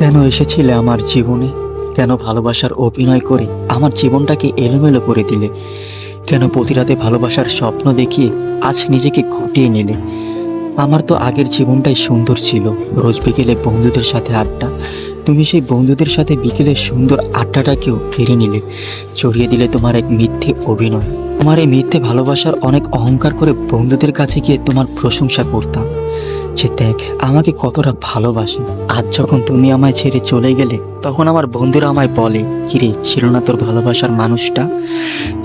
কেন এসেছিলে আমার জীবনে? কেন ভালোবাসার অভিনয় করে আমার জীবনটাকে এলোমেলো করে দিলে? কেন প্রতি রাতে ভালোবাসার স্বপ্ন দেখিয়ে আজ নিজেকে ঘটিয়ে নিলে? আমার তো আগের জীবনটাই সুন্দর ছিল। রোজ বিকেলে বন্ধুদের সাথে আড্ডা। তুমি সেই বন্ধুদের সাথে বিকেলে সুন্দর আড্ডাটাকেও কেড়ে নিলে, চড়িয়ে দিলে তোমার এক মিথ্যে অভিনয়। তোমার এই মিথ্যে ভালোবাসার অনেক অহংকার করে বন্ধুদের কাছে গিয়ে তোমার প্রশংসা করতাম যে দেখ আমাকে কতটা ভালোবাসে। আজ যখন তুমি আমায় ছেড়ে চলে গেলে তখন আমার বন্ধুরা আমায় বলে, কিরে ছিল না তোর ভালোবাসার মানুষটা?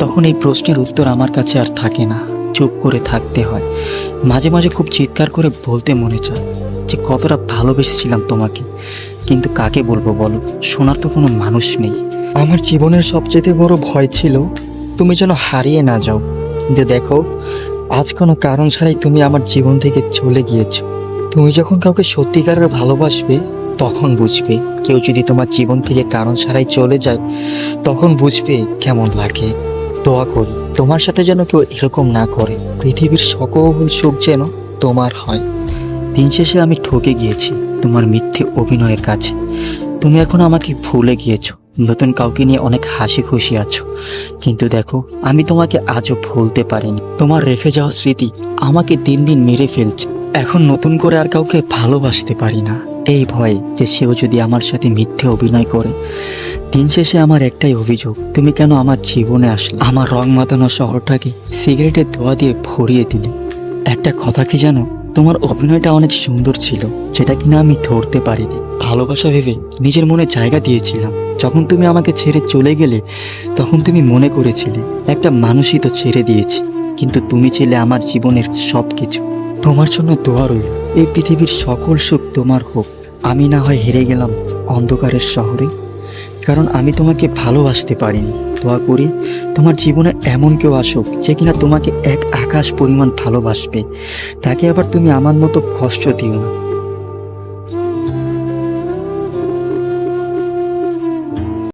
তখন এই প্রশ্নের উত্তর আমার কাছে আর থাকে না, চুপ করে থাকতে হয়। মাঝে মাঝে খুব চিৎকার করে বলতে মনে চায় যে কতটা ভালোবেসেছিলাম তোমাকে, কিন্তু কাকে বলবো বলো, শোনার তো কোনো মানুষ নেই। আমার জীবনের সবচেয়ে বড় ভয় ছিল তুমি যেন হারিয়ে না যাও। কিন্তু দেখো, আজ কোনো কারণ ছাড়াই তুমি আমার জীবন থেকে চলে গিয়েছো। তুমি যখন কাউকে সত্যিকারের ভালোবাসবে তখন বুঝবে, কেউ যদি তোমার জীবন থেকে কারণ ছাড়াই চলে যায় তখন বুঝবে কেমন লাগে। দোয়া করি তোমার সাথে যেন কেউ এরকম না করে, পৃথিবীর সকল সুখ যেন তোমার হয়। দিন শেষে আমি ঠকে গিয়েছি তোমার মিথ্যে অভিনয়ের কাছে। তুমি এখন আমাকে ভুলে গিয়েছো, নতুন কাউকে নিয়ে অনেক হাসি খুশি আছো। কিন্তু দেখো, আমি তোমাকে আজও ভুলতে পারিনি। তোমার রেখে যাওয়া স্মৃতি আমাকে দিন দিন মেরে ফেলছে। এখন নতুন করে আর কাউকে ভালোবাসতে পারি না, এই ভয়ে যে সেও যদি আমার সাথে মিথ্যে অভিনয় করে। দিন শেষে আমার একটাই অভিযোগ, তুমি কেন আমার জীবনে আসলে? আমার রং মাতানো শহরটাকে সিগারেটের ধোঁয়া দিয়ে ভরিয়ে দিলে। একটা কথা কি জানো, তোমার অভিনয়টা অনেক সুন্দর ছিল, যেটা কিনা আমি ধরতে পারিনি। ভালোবাসা ভেবে নিজের মনে জায়গা দিয়েছিলাম। যখন তুমি আমাকে ছেড়ে চলে গেলে তখন তুমি মনে করেছিলে একটা মানুষই তো ছেড়ে দিয়েছি, কিন্তু তুমি ছিলে আমার জীবনের সব কিছু। তোমার জন্য দোয়া রইল, এই পৃথিবীর সকল সুখ তোমার হোক। আমি না হয় হেরে গেলাম অন্ধকারের শহরে, কারণ আমি তোমাকে ভালোবাসতে পারিনি। দোয়া করি তোমার জীবনে এমন কেউ আসুক যে কিনা তোমাকে এক আকাশ পরিমাণ ভালোবাসবে, তাকে আবার তুমি আমার মতো কষ্ট দিও না।